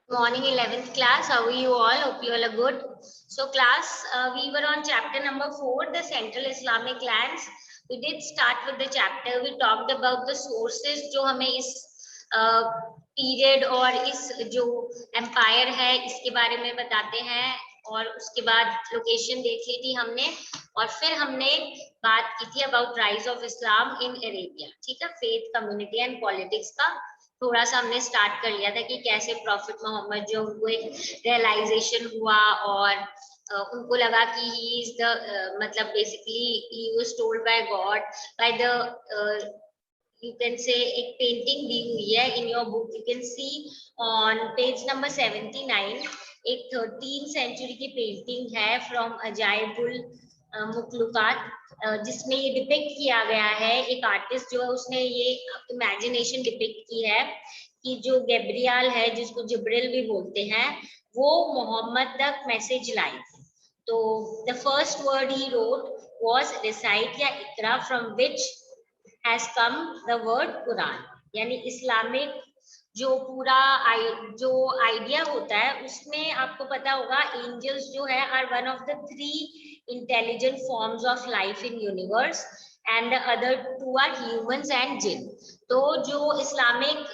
Morning 11th class. How are you all? Hope you all are good. So class, we were on chapter number 4, the Central Islamic lands. We did start with the chapter. We talked about the sources जो हमें इस period और इस जो empire है इसके बारे में बताते हैं, और उसके बाद लोकेशन देख ली थी हमने, और फिर हमने बात की थी about rise of Islam in Arabia. ठीक है, फेथ, कम्युनिटी एंड पॉलिटिक्स का थोड़ा सा हमने स्टार्ट कर लिया था कि कैसे प्रॉफिट मोहम्मद जो उनको एक रियलाइजेशन हुआ और उनको लगा कि ही इज द मतलब basically he was told by God by the you can say एक पेंटिंग दी हुई है in your book. You can see on page number 79 एक 13th सेंचुरी की पेंटिंग है फ्रॉम अजाइबुल मुखलुकात, जिसमें ये डिपिक्ट किया गया है. एक आर्टिस्ट जो है उसने ये इमेजिनेशन डिपिक्ट की है कि जो गैब्रियल है, जिसको जिब्रिल भी बोलते हैं, वो मोहम्मद तक मैसेज लाई थी. तो the first word he wrote was recite या इकरा, from which has come the word Quran. यानी इस्लामिक जो पूरा जो आइडिया होता है उसमें आपको पता होगा एंजल्स जो है are one of the 3 intelligent forms of life in universe and the other 2 are humans and jinn. तो जो इस्लामिक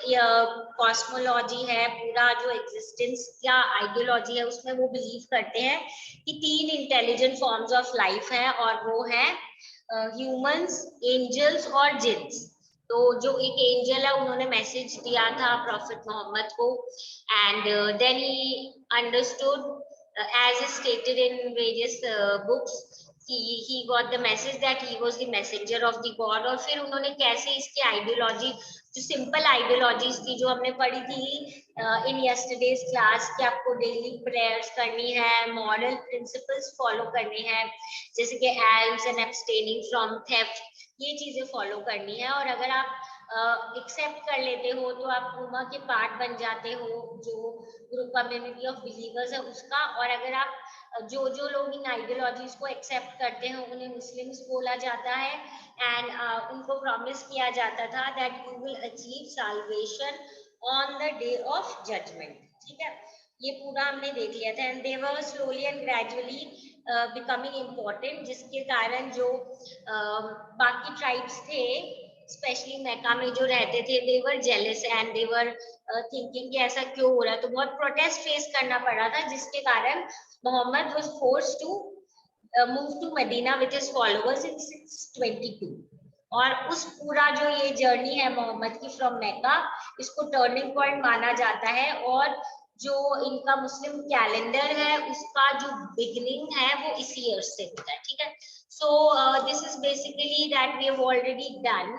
कॉस्मोलॉजी है, पूरा जो एग्जिस्टेंस या आइडियोलॉजी है, उसमें वो बिलीव करते हैं कि 3 इंटेलिजेंट फॉर्म्स ऑफ लाइफ है, और वो है ह्यूमंस, एंजल्स और जिन्स. तो जो एक एंजल है उन्होंने मैसेज दिया था प्रॉफिट मोहम्मद को, and then he understood as is stated in various books, he got the message that he was the messenger of the god. और फिर उन्होंने कैसे इसकी आइडियोलॉजी, जो सिंपल आइडियोलॉजीज थी जो हमने पढ़ी थी इन यस्टरडेज क्लास, कि आपको डेली प्रेयर्स करनी है, मॉरल प्रिंसिपल्स फॉलो करने हैं, जैसे कि elms and abstaining from theft, ये चीजें फॉलो करनी है. और अगर आप एक्सेप्ट कर लेते हो तो आप उम्मा के पार्ट बन जाते हो, जो ग्रुप कम्युनिटी ऑफ बिलीवर्स है उसका. और अगर आप जो जो लोग इन आइडियोलॉजीज को एक्सेप्ट करते हैं उन्हें मुस्लिम्स बोला जाता है, एंड उनको प्रॉमिस किया जाता था that you will achieve salvation on the day of judgement. ठीक है, ये पूरा हमने देख लिया था. And they were slowly and gradually becoming important, जिसके कारण जो बाकी ट्राइब्स थे स्पेशली मैका में जो रहते थे, they were jealous and they were thinking कि ऐसा क्यों हो रहा है. तो बहुत प्रोटेस्ट फेस करना पड़ा था, जिसके कारण Muhammad was forced to move to Medina with his followers in 622. और उस पूरा जो ये जर्नी है मोहम्मद की फ्रॉम मैका, इसको टर्निंग पॉइंट माना जाता है. और जो इनका मुस्लिम कैलेंडर है उसका जो बिगिनिंग है वो इसी ईयर से होता है. ठीक है, so this is basically that we have already done,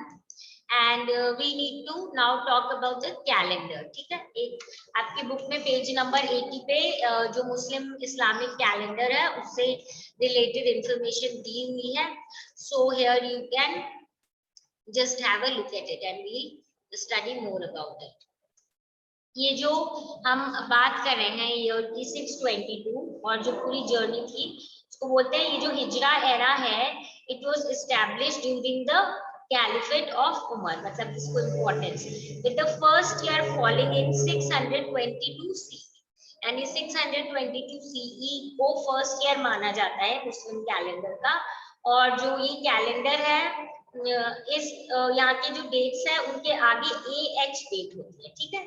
and we need to now talk about the calendar. ठीक है, एक आपकी बुक में पेज नंबर 80 पे जो मुस्लिम इस्लामिक कैलेंडर है उससे रिलेटेड इंफॉर्मेशन दी हुई है. so here you can just have a look at it and we'll study more about it. ये जो हम बात कर रहे हैं ईयर की 622 और जो पूरी जर्नी थी उसको बोलते हैं, ये जो हिजरा एरा है, it was established during the caliphate of Umar. मतलब इसको importance with the first year falling in 622 C, यानी 622 सीई को फर्स्ट ईयर माना जाता है मुस्लिम कैलेंडर का. और जो ये कैलेंडर है इस यहाँ के जो डेट्स है उनके आगे AH डेट होती है. ठीक है,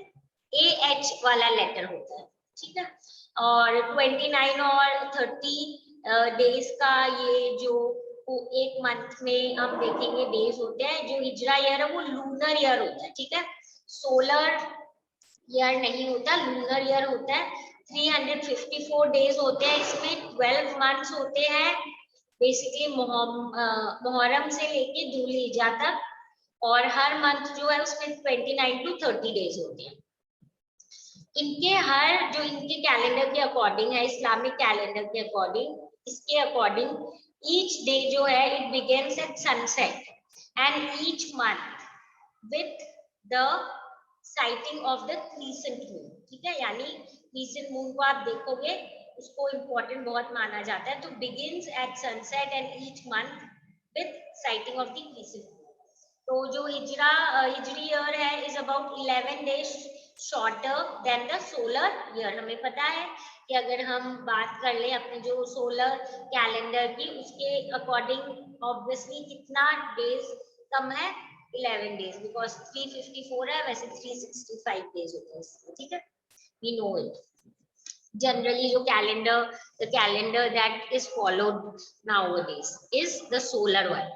AH वाला लेटर होता है. ठीक है, और 29 और 30 डेज का ये जो एक मंथ में हम देखेंगे डेज होते हैं. जो हिजरा ईयर है वो लूनर ईयर होता है. ठीक है, सोलर ईयर नहीं होता, लूनर ईयर होता है. 354 डेज होते हैं इसमें, 12 मंथ्स होते हैं बेसिकली मुहर्रम से लेके दुल्हिज्जा तक, और हर मंथ जो है उसमें 29 to 30 डेज होते हैं. इनके हर जो इनके कैलेंडर के अकॉर्डिंग है, इस्लामिक कैलेंडर के अकॉर्डिंग, इसके अकॉर्डिंग ईच डे जो है it begins at sunset and each month with the sighting of the crescent moon. ठीक है, यानी क्रीसेंट मून को आप देखोगे उसको इम्पोर्टेंट बहुत माना जाता है. तो begins at sunset and each month with sighting of the crescent moon. तो जो हिजरी ईयर है is about 11 days shorter than the solar year. हमें पता है कि अगर हम बात कर ले अपने जो सोलर कैलेंडर की, उसके अकॉर्डिंग ऑब्वियसली कितना डेज कम है, 11 डेज, बिकॉज 354 है, वैसे 365 डेज होते हैं, ठीक है, वी नो इट. Generally जो calendar, the calendar that is followed nowadays is the solar one.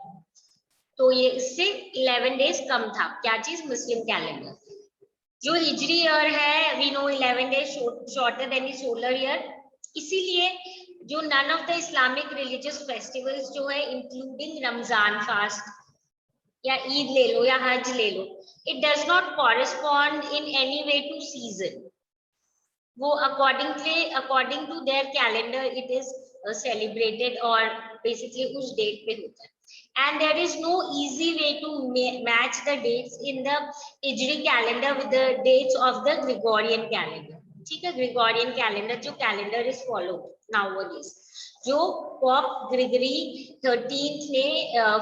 तो ये इससे 11 डेज कम था. क्या चीज? Muslim calendar. जो हिजरी ईयर है, we know 11 days shorter than the solar year. इसीलिए जो none of the Islamic religious festivals जो है, इंक्लूडिंग रमजान फास्ट या ईद ले लो या हज ले लो, it does not correspond in any way to season. वो according to their calendar it is celebrated, और बेसिकली उस डेट पे होता है. And there is no easy way to match the dates in the Hijri calendar with the dates of the Gregorian calendar. ठीक है, Gregorian calendar जो calendar is followed nowadays, जो Pope Gregory 13th ने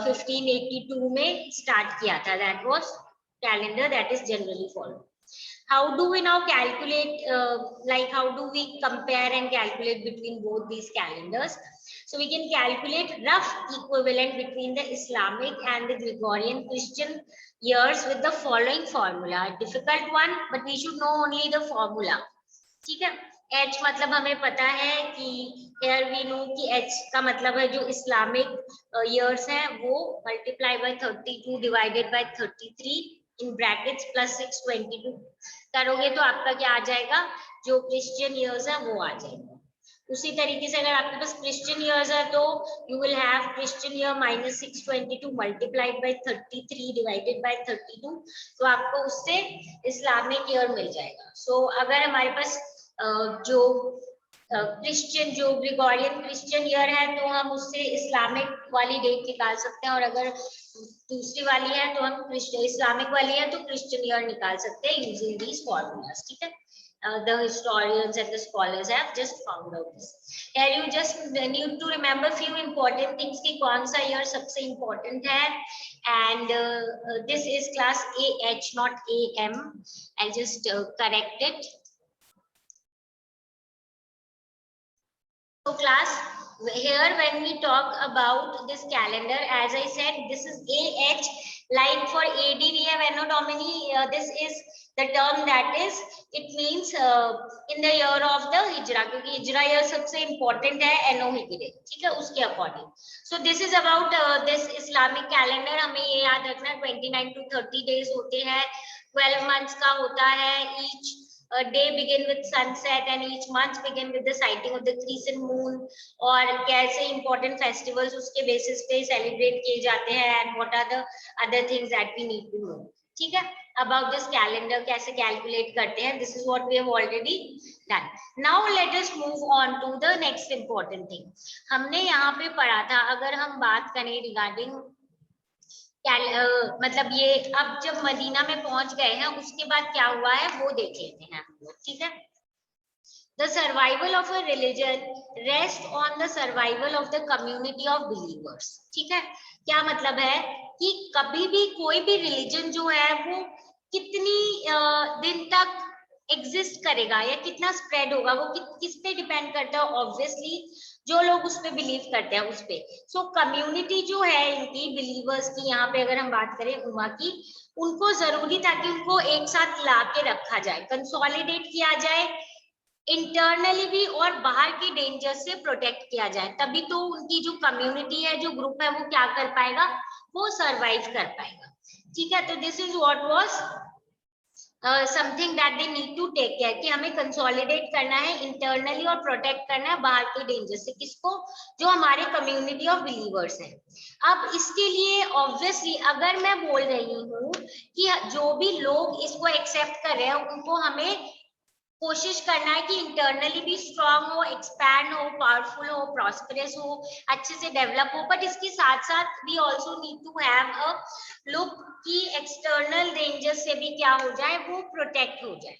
1582 में start किया था, that was calendar that is generally followed. How do we now calculate, like how do we compare and calculate between both these calendars? So we can calculate rough equivalent between the Islamic and the Gregorian Christian years with the following formula. Difficult one, but we should know only the formula. ठीक है, H मतलब हमें पता है कि here we know कि H का मतलब है जो Islamic years है वो multiply by 32 divided by 33 in brackets plus 622 करोगे तो आपका क्या आ जाएगा, जो क्रिश्चियन ईयर्स है वो आ जाएगा. उसी तरीके से अगर आपके पास क्रिश्चियन ईयर्स है तो you will have Christian year minus 622 multiplied by 33 divided by 32, तो आपको उससे इस्लामिक ईयर मिल जाएगा. सो अगर हमारे पास जो क्रिश्चियन जो ग्रेगोरियन क्रिश्चियन ईयर है तो हम उससे इस्लामिक वाली डेट निकाल सकते हैं, और अगर दूसरी वाली है तो हम इस्लामिक वाली है तो क्रिश्चियन ईयर निकाल सकते हैं यूजिंग दीज फॉर्मूलाज. ठीक है, the historians and the scholars have just found out this. Here you just need to remember few important things कि कौन सा year सबसे important है, and this is class AH not AM. I'll just correct it. So class, here when we talk about this calendar, as I said, this is AH. Like for AD we have Anno Domini. This is the term that is, it means in the year of the Hijra, क्योंकि Hijra year सबसे important है Anno Hijri, ठीक है, उसके according. So this is about this Islamic calendar. हमें ये याद रखना 29 to 30 days होते हैं, 12 months का होता है. Each day begin with sunset and each month begin with the sighting of the crescent moon, और कैसे important festivals उसके basis पे celebrate किए जाते हैं, and what are the other things that we need to know. ठीक है, about this calendar कैसे calculate करते हैं, this is what we have already done. Now let us move on to the next important thing. हमने यहाँ पे पढ़ा था, अगर हम बात करें regarding मतलब ये अब जब मदीना में पहुंच गए हैं उसके बाद क्या हुआ है वो देख लेते हैं हम लोग. ठीक है, the survival of a religion rests on the survival of the community of believers. ठीक है, क्या मतलब है कि कभी भी कोई भी रिलीजन जो है वो कितनी दिन तक एग्जिस्ट करेगा या कितना स्प्रेड होगा, वो किस पे डिपेंड करता है, ऑब्वियसली जो लोग उस पे बिलीव करते हैं उस पे. सो कम्युनिटी जो है इनकी बिलीवर्स की, यहाँ पे अगर हम बात करें उम्मा की, उनको जरूरी था कि उनको एक साथ ला के रखा जाए, कंसोलिडेट किया जाए, इंटरनली भी और बाहर की डेंजर से प्रोटेक्ट किया जाए, तभी तो उनकी जो कम्युनिटी है, जो ग्रुप है, वो क्या कर पाएगा, वो सरवाइव कर पाएगा. ठीक है, तो this is what was something that they need to take care, कि हमें कंसोलिडेट करना है इंटरनली और प्रोटेक्ट करना है बाहर के डेंजर से. किसको? जो हमारे कम्युनिटी ऑफ बिलीवर्स है. अब इसके लिए ऑब्वियसली अगर मैं बोल रही हूँ कि जो भी लोग इसको एक्सेप्ट कर रहे हैं उनको हमें कोशिश करना है कि इंटरनली भी स्ट्रांग हो, एक्सपैंड हो, पावरफुल हो, प्रॉस्परस हो, अच्छे से डेवलप हो, बट इसके साथ साथ we also need to have a look कि एक्सटर्नल डेंजर से भी क्या हो जाए, वो प्रोटेक्ट हो जाए.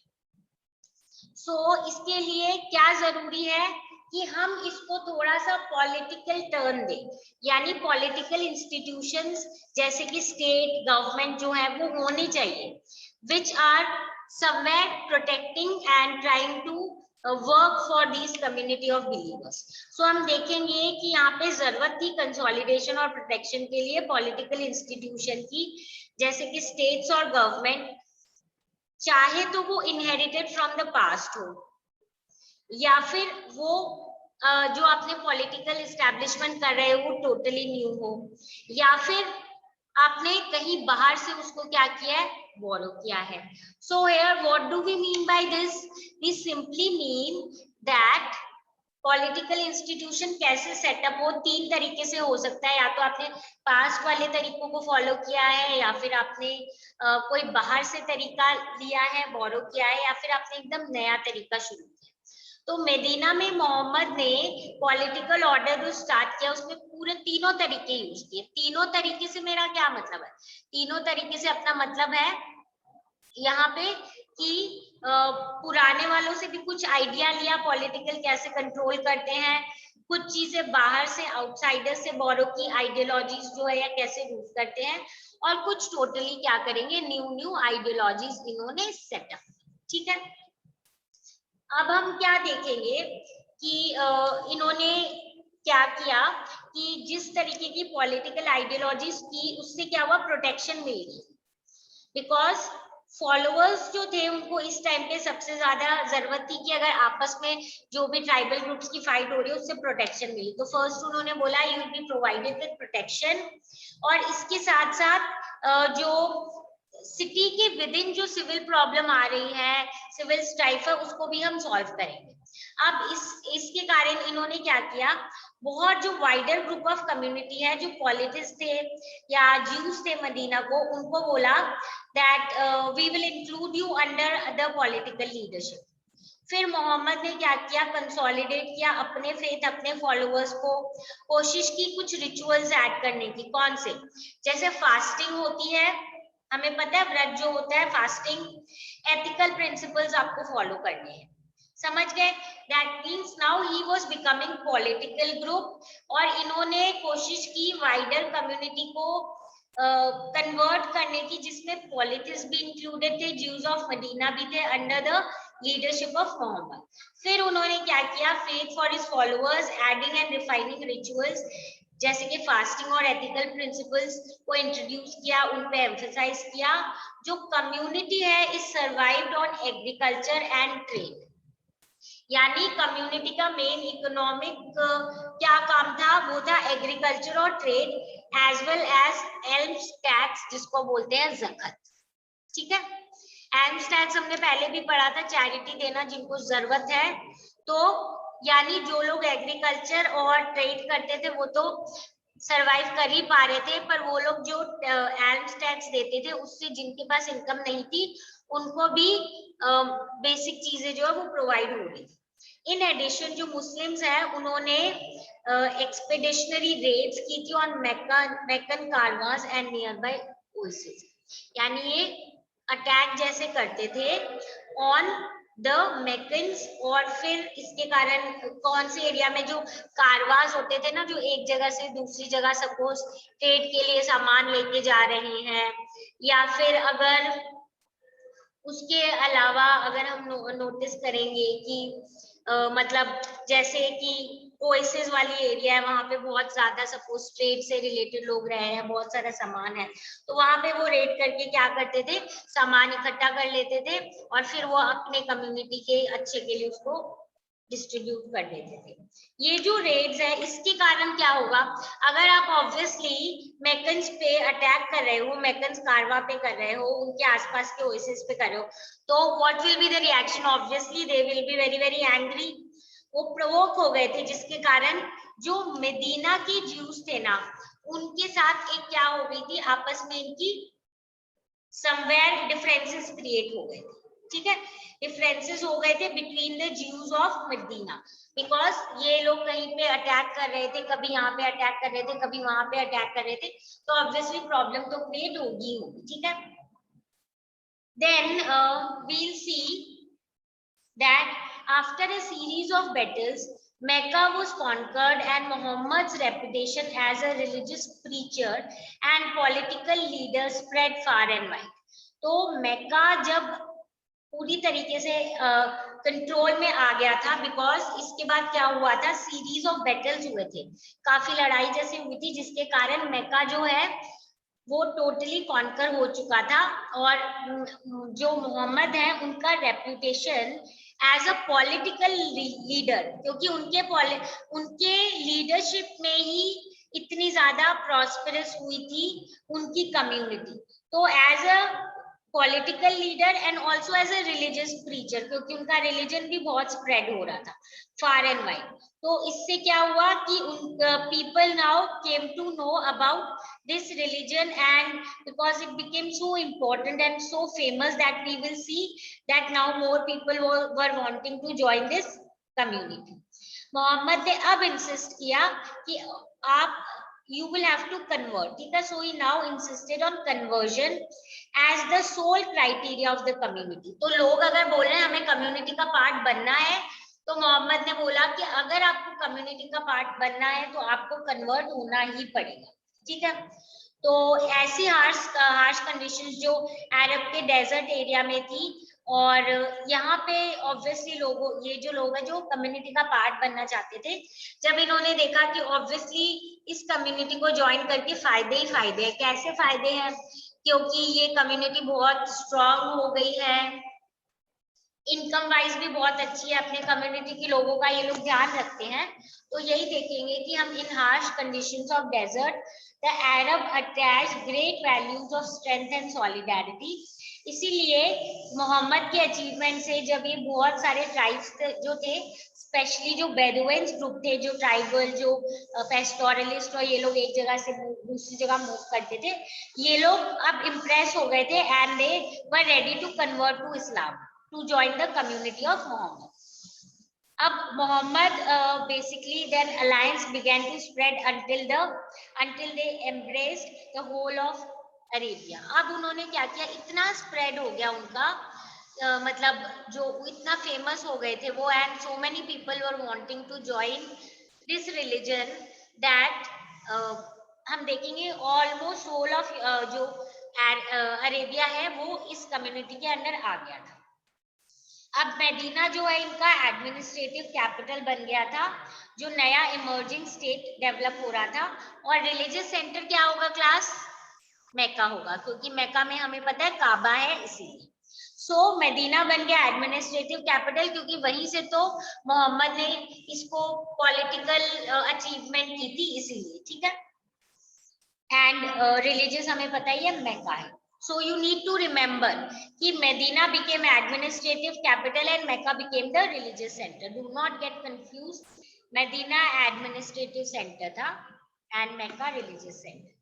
सो इसके लिए क्या जरूरी है कि हम इसको थोड़ा सा पॉलिटिकल टर्न दें, यानी पॉलिटिकल इंस्टीट्यूशंस जैसे कि स्टेट गवर्नमेंट जो है वो होनी चाहिए, which are somewhere protecting and trying to work for these community of believers. So हम देखेंगे कि यहाँ पे जरूरत थी कंसोलिडेशन और प्रोटेक्शन के लिए पॉलिटिकल इंस्टीट्यूशन की, जैसे कि स्टेट्स और गवर्नमेंट, चाहे तो वो इनहेरिटेड फ्रॉम द पास्ट हो या फिर वो जो आपने पॉलिटिकल एस्टैब्लिशमेंट कर रहे हो वो टोटली न्यू हो, या फिर आपने कहीं बाहर से उसको क्या किया है, बोरो किया है. So here what do we mean by this? We simply mean that political institution कैसे सेटअप हो, तीन तरीके से हो सकता है. या तो आपने पास्ट वाले तरीकों को फॉलो किया है, या फिर आपने कोई बाहर से तरीका लिया है, बोरो किया है, या फिर आपने एकदम नया तरीका शुरू किया. तो मदीना में मोहम्मद ने पॉलिटिकल ऑर्डर जो स्टार्ट किया उसमें पूरे तीनों तरीके यूज किए. तीनों तरीके से मेरा क्या मतलब है? तीनों तरीके से अपना मतलब है यहाँ पे कि पुराने वालों से भी कुछ आइडिया लिया पॉलिटिकल कैसे कंट्रोल करते हैं, कुछ चीजें बाहर से आउटसाइडर से बोरो की, आइडियोलॉजीज जो है या कैसे रूल करते हैं, और कुछ टोटली क्या करेंगे, न्यू आइडियोलॉजीज इन्होंने सेटअप. ठीक है, अब हम क्या देखेंगे कि इन्होंने क्या किया कि जिस तरीके की पॉलिटिकल आइडियोलॉजीज की उससे क्या हुआ, प्रोटेक्शन मिल गई. बिकॉज फॉलोअर्स जो थे उनको इस टाइम पे सबसे ज्यादा जरूरत थी कि अगर आपस में जो भी ट्राइबल ग्रुप्स की फाइट हो रही है उससे प्रोटेक्शन मिली. तो फर्स्ट उन्होंने बोला you will be provided with protection, और इसके साथ साथ जो सिटी के विद इन जो सिविल प्रॉब्लम आ रही है, सिविल स्ट्राइफ है, उसको भी हम सॉल्व करेंगे. अब इसके कारण इन्होंने क्या किया, बहुत जो वाइडर ग्रुप ऑफ कम्युनिटी है, जो पॉलिटिक्स थे या ज्यूस थे मदीना को, उनको बोला that we will include you under the political leadership. फिर मोहम्मद ने क्या किया, कंसोलिडेट किया अपने फेथ, अपने फॉलोअर्स को, कोशिश की कुछ रिचुअल्स ऐड करने की. कौन से? जैसे फास्टिंग होती है, हमें पता है व्रत जो होता है फास्टिंग, एथिकल प्रिंसिपल्स आपको फॉलो करने हैं. समझ गए? That means now he was becoming political group, और इन्होंने कोशिश की वाइडर कम्युनिटी को कन्वर्ट करने की, जिसमें पॉलिटिक्स भी इंक्लूडेड थे, ज्यूज ऑफ मदीना भी थे under the leadership of Muhammad. फिर उन्होंने क्या किया, faith for his followers, adding and refining rituals जैसे कि फास्टिंग और एथिकल प्रिंसिपल्स को इंट्रोड्यूस किया, उन पे एम्फसाइज किया. जो कम्युनिटी है is survived on agriculture and trade, यानी कम्युनिटी का मेन इकोनॉमिक क्या काम था, वो था एग्रीकल्चर और trade, as well as alms tax जिसको बोलते हैं ज़कत. ठीक है, एल्म्स टैक्स हमने पहले भी पढ़ा था, चैरिटी देना जिनको जरूरत है. तो यानी जो लोग एग्रीकल्चर और ट्रेड करते थे वो तो सरवाइव कर ही पा रहे थे, पर वो लोग जो एल्म्स टैक्स देते थे उससे जिनके पास इनकम नहीं थी उनको भी बेसिक चीजें जो है वो प्रोवाइड हो रही थी. इन एडिशन जो मुस्लिम्स हैं उन्होंने एक्सपेडिशनरी रेड्स की थी on Meccan caravans and near by oasis, यानी ये अटैक जैसे करते थे ऑन द मैकन्स. और फिर इसके कारण कौन से एरिया में जो कारवास होते थे ना, जो एक जगह से दूसरी जगह सपोज ट्रेड के लिए सामान लेके जा रहे हैं, या फिर अगर उसके अलावा अगर हम नोटिस करेंगे कि मतलब जैसे कि ओएसिस वाली एरिया है, वहां पे बहुत ज्यादा सपोज ट्रेड से रिलेटेड लोग रहे हैं, बहुत सारा सामान है, तो वहां पे वो रेड करके क्या करते थे, सामान इकट्ठा कर लेते थे और फिर वो अपने कम्युनिटी के अच्छे के लिए उसको डिस्ट्रीब्यूट कर देते थे. ये जो रेड्स है इसके कारण क्या होगा, अगर आप ऑब्वियसली मैकन्स पे अटैक कर रहे हो, मैकन्स कारवा पे कर रहे हो, उनके आसपास के ओएसिस पे कर रहे हो, तो what will be the reaction? Obviously they will be very very angry. वो प्रोवोक हो गए थे, जिसके कारण जो मदीना के ज्यूस थे ना, उनके साथ एक क्या हो गई थी, आपस में इनकी समवेयर डिफरेंसेस क्रिएट हो गए थे. ठीक है, डिफरेंसेस हो गए थे between the Jews of Medina, because ये लोग कहीं पे अटैक कर रहे थे, कभी यहाँ पे अटैक कर रहे थे, कभी वहां पे अटैक कर रहे थे, तो ऑब्वियसली प्रॉब्लम तो क्रिएट होगी होगी. ठीक है, then we'll see that after a series of battles Mecca was conquered and Muhammad's reputation as a religious preacher and political leader spread far and wide. तो मैक्का जब पूरी तरीके से कंट्रोल में आ गया था, बिकॉज इसके बाद क्या हुआ था, सीरीज ऑफ बैटल्स हुए थे, काफी लड़ाई जैसी हुई थी, जिसके कारण मक्का जो है वो टोटली कॉन्कर हो चुका था। और जो मोहम्मद है उनका reputation as a political leader, क्योंकि उनके लीडरशिप में ही इतनी ज्यादा प्रॉस्पेरस हुई थी उनकी कम्युनिटी, तो as a political leader and also as a religious preacher, क्योंकि उनका रिलीजन भी बहुत स्प्रेड हो रहा था फार एंड वाइड। तो इससे क्या हुआ कि people now came to know about this religion, and because it became so important and so famous that we will see that now more people were wanting to join this community. Muhammad ने अब insist किया कि आप you will have to convert, ठीक है, so he now insisted on conversion as the sole criteria of the community. तो लोग अगर बोल रहे हैं हमें कम्युनिटी का पार्ट बनना है, तो मोहम्मद ने बोला कि अगर आपको कम्युनिटी का पार्ट बनना है तो आपको कन्वर्ट होना ही पड़ेगा, ठीक है। तो ऐसी हार्श कंडीशंस जो अरब के डेजर्ट एरिया में थी, और यहाँ पे ऑब्वियसली लोगों, ये जो लोग हैं जो कम्युनिटी का पार्ट बनना चाहते थे, जब इन्होंने देखा कि ऑब्वियसली इस कम्युनिटी को ज्वाइन करके फायदे ही फायदे हैं। कैसे फायदे हैं? क्योंकि ये कम्युनिटी बहुत स्ट्रांग हो गई है, इनकम वाइज भी बहुत अच्छी है, अपने कम्युनिटी के लोगों का ये लोग ध्यान रखते हैं। तो यही देखेंगे कि हम इन harsh conditions of desert the Arab attach great values of strength and solidarity. इसीलिए मोहम्मद के अचीवमेंट से जब ये बहुत सारे ट्राइब्स जो थे, स्पेशली जो बेदुइन्स ग्रुप थे, जो ट्राइबल, जो पेस्टोरलिस्ट, और ये लोग एक जगह से दूसरी जगह मूव करते थे, ये लोग अब इम्प्रेस हो गए थे and they were ready to convert to Islam to join the community of Muhammad. अब Muhammad basically then alliance began to spread until they embraced the whole of Arabia. अब उन्होंने क्या किया, इतना spread हो गया उनका, मतलब जो इतना फेमस हो गए थे वो, and so many people were wanting to join this religion that हम देखेंगे ऑलमोस्ट होल ऑफ जो अरेबिया है वो इस कम्युनिटी के अंदर आ गया था। अब मदीना जो है इनका एडमिनिस्ट्रेटिव कैपिटल बन गया था, जो नया इमर्जिंग स्टेट डेवलप हो रहा था। और रिलीजियस सेंटर क्या होगा क्लास? मक्का होगा, क्योंकि मक्का में हमें पता है काबा है, इसीलिए। सो मदीना बन गया एडमिनिस्ट्रेटिव कैपिटल, क्योंकि वहीं से तो मोहम्मद ने इसको पॉलिटिकल अचीवमेंट की थी, इसीलिए, ठीक है। एंड रिलीजियस हमें पता ही है मक्का है। So you need to remember कि Medina became administrative capital and Mecca became the religious center. Do not get confused. Medina administrative center था and Mecca religious center.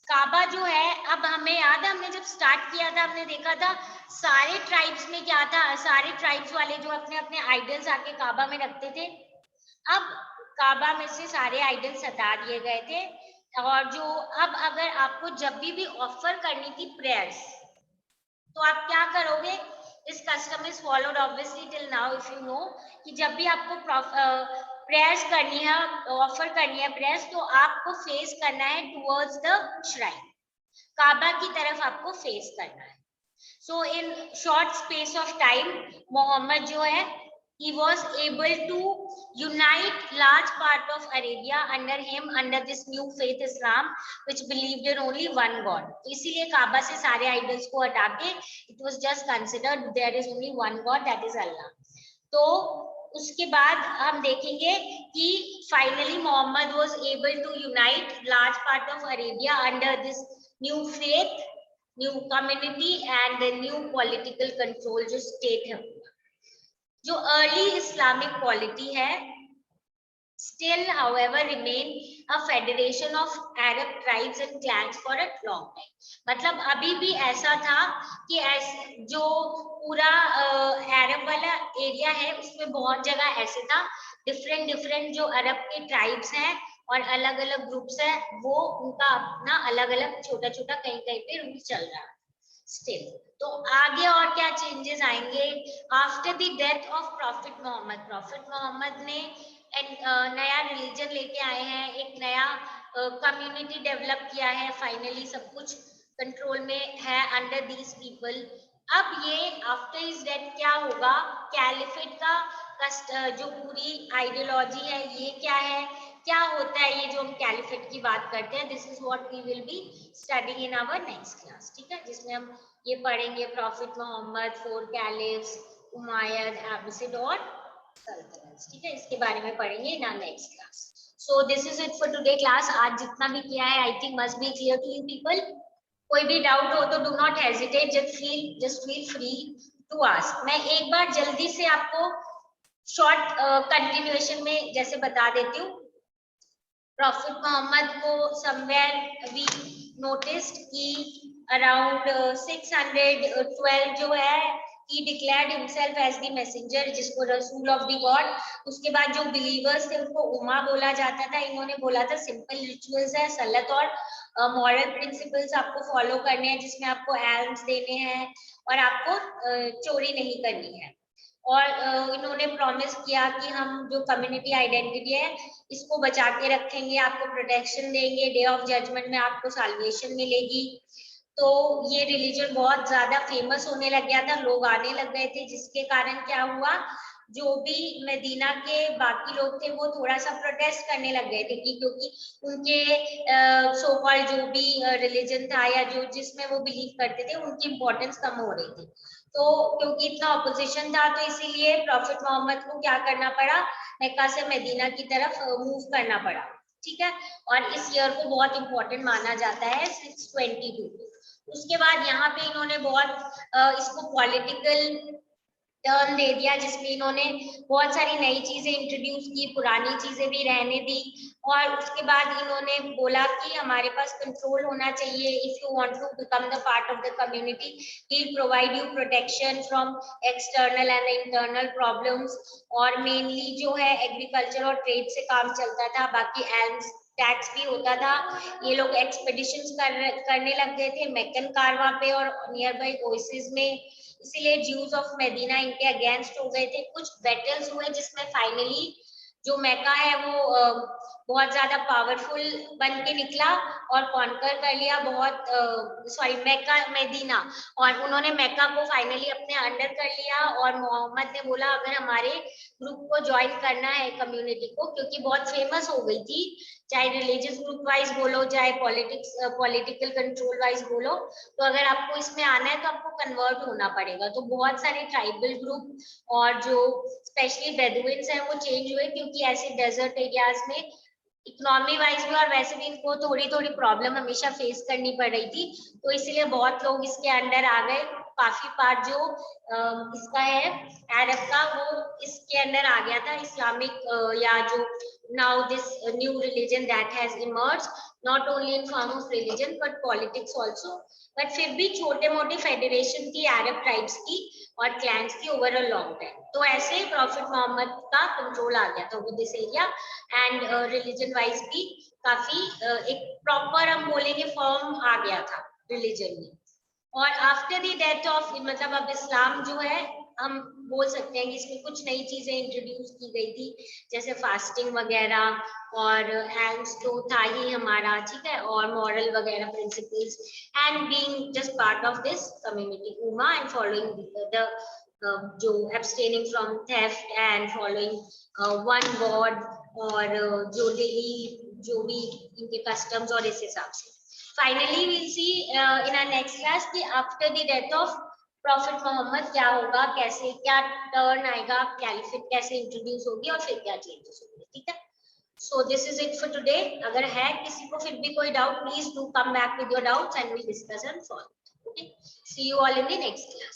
काबा जो है, अब हमें याद है हमने जब स्टार्ट किया था हमने देखा था सारे ट्राइब्स में क्या था, सारे ट्राइब्स वाले जो अपने अपने आइडल्स आके काबा में रखते थे, अब काबा में से सारे आइडल्स हटा दिए गए थे। और जो अब अगर आपको जब भी ऑफर करनी थी प्रेयर्स, तो आप क्या करोगे? This custom is followed obviously till now, if you know, कि जब भी आपको प्रेयर्स करनी है, ऑफर करनी है प्रेयर्स, तो आपको फेस करना है टुवर्ड्स द श्राइन, काबा की तरफ आपको फेस करना है। So in short space of time Muhammad जो है he was able to unite large part of Arabia under him, under this new faith Islam, which believed in only one God. तो इसीलिए काबा से सारे idols को हटा के it was just considered there is only one God, that is Allah. तो उसके बाद हम देखेंगे कि finally Muhammad was able to unite large part of Arabia under this new faith, new community and the new political control जो state है। जो early Islamic polity है still however remain a federation of Arab tribes and clans for a long time. मतलब अभी भी ऐसा था कि जो पूरा अरब वाला एरिया है उसमें बहुत जगह ऐसे था, डिफरेंट जो अरब के ट्राइब्स हैं और अलग अलग ग्रुप्स है, वो उनका अपना अलग अलग छोटा छोटा कहीं कहीं पे रूल चल रहा है स्टिल। तो आगे और क्या चेंजेस आएंगे? After the death of prophet Muhammad ने नया रिलीजन लेके आए हैं, एक नया कम्युनिटी डेवलप किया है, फाइनली सब कुछ कंट्रोल में है अंडर दीज पीपल। अब ये आफ्टर इज डेथ क्या होगा, कैलिफेट का जो पूरी आइडियोलॉजी है ये क्या है, क्या होता है ये जो हम कैलिफेट की बात करते हैं, this is what we will be studying in our next class, ठीक है, जिसमें हम ये पढ़ेंगे prophet Muhammad, 4 caliphs, Umayyad, Abbasid और सल्तनत, ठीक है, इसके बारे में पढ़ेंगे in our next class. So this is it for today class. आज जितना भी किया है I think must be clear to you people. कोई भी डाउट हो तो do not hesitate, just feel free to ask. मैं एक बार जल्दी से आपको शॉर्ट कंटिन्यूएशन में जैसे बता देती हूँ। प्रॉफिट मोहम्मद को समवेयर वी नोटिस्ड कि अराउंड 612 जो है he declared himself as the messenger, जिसको रसूल ऑफ द गॉड। उसके बाद जो बिलीवर्स थे उनको उमा बोला जाता था। इन्होंने बोला था सिंपल रिचुअल्स है, सल्लत और मॉरल प्रिंसिपल्स आपको फॉलो करने हैं, जिसमें आपको एल्म्स देने हैं और आपको चोरी नहीं करनी है। और इन्होंने प्रॉमिस किया कि हम जो कम्युनिटी आइडेंटिटी है इसको बचा के रखेंगे, आपको प्रोटेक्शन देंगे, डे ऑफ जजमेंट में आपको साल्वेशन मिलेगी। तो ये रिलीजन बहुत ज्यादा फेमस होने लग गया था, लोग आने लग गए थे, जिसके कारण क्या हुआ, जो भी मदीना के बाकी लोग थे वो थोड़ा सा प्रोटेस्ट करने लग गए थे कि क्योंकि उनके सो कॉल्ड जो भी रिलीजन था या जो जिसमें वो बिलीव करते थे उनकी इम्पोर्टेंस कम हो रही थी। तो क्योंकि इतना ऑपोजिशन था तो इसीलिए प्रॉफिट मोहम्मद को क्या करना पड़ा, मक्का से मदीना की तरफ मूव करना पड़ा, ठीक है। और इस ईयर को बहुत इंपॉर्टेंट माना जाता है 622। उसके बाद यहाँ पे इन्होंने बहुत इसको पॉलिटिकल टर्न दे दिया, जिसमें इन्होंने बहुत सारी नई चीजें इंट्रोड्यूस की, पुरानी चीजें भी रहने दी। और उसके बाद इन्होंने बोला कि हमारे पास कंट्रोल होना चाहिए, if you want to become the part of the community he provide you protection from external and internal problems. और मेनली जो है एग्रीकल्चर और ट्रेड से काम चलता था, बाकी एल्म्स टैक्स भी होता था। ये लोग एक्सपेडिशंस करने लग गए थे मेक्कन कारवा पे और नियर बाई ओएसिस में, इसीलिए ज्यूज ऑफ मदीना इनके अगेंस्ट हो गए थे। कुछ बैटल्स हुए जिसमें फाइनली जो मेक्का है वो बहुत ज्यादा पावरफुल बन के निकला और कॉन्कर कर लिया मेक्का मदीना, और उन्होंने मेक्का को फाइनली अपने अंडर कर लिया। और मोहम्मद ने बोला अगर हमारे ग्रुप को ज्वाइन करना है कम्युनिटी को, क्योंकि बहुत फेमस हो गई थी, चाहे रिलीजियस ग्रुप वाइज बोलो चाहे पॉलिटिकल कंट्रोल वाइज बोलो, तो अगर आपको इसमें आना है तो आपको कन्वर्ट होना पड़ेगा। तो बहुत सारे ट्राइबल ग्रुप और जो स्पेशली बेदुइन्स हैं वो चेंज हुए, क्योंकि ऐसे डेजर्ट एरियाज में इकोनॉमी वाइज भी और वैसे भी इनको थोड़ी थोड़ी प्रॉब्लम हमेशा फेस करनी पड़ रही थी, तो इसलिए बहुत लोग इसके अंडर आ गए। काफी पार्ट जो इसका है अरब का वो इसके अंदर आ गया था, इस्लामिक या जो now this new religion that has emerged not only in form of religion but politics also. But फिर भी छोटे मोटे फेडरेशन थी अरब ट्राइब्स की और क्लैंस की ओवर अ लॉन्ग टाइम। तो ऐसे ही प्रॉफिट मोहम्मद का कंट्रोल आ गया था वो this area, and religion wise भी काफी एक प्रॉपर हम बोलेंगे फॉर्म आ गया था रिलीजन में। और आफ्टर द डेथ ऑफ मतलब अब इस्लाम जो है हम बोल सकते हैं कि इसमें कुछ नई चीजें इंट्रोड्यूस की गई थी, जैसे फास्टिंग वगैरह और एल्म्स तो था ही हमारा, ठीक है, और मॉरल वगैरह principles, and being just part of this community उमा एंड फॉलोइंग द जो abstaining from theft and following one God, और जो डेली जो भी इनके कस्टम्स और इस हिसाब से finally will see in our next class कि after the death of prophet Muhammad क्या होगा, कैसे क्या टर्न आएगा, कैलिफेट कैसे इंट्रोड्यूस होगी और फिर क्या चेंजेस होंगे, ठीक है। So this is it for today. अगर है किसी को फिर भी कोई doubt please do come back with your doubts and will discuss and solve. Okay, see you all in the next class.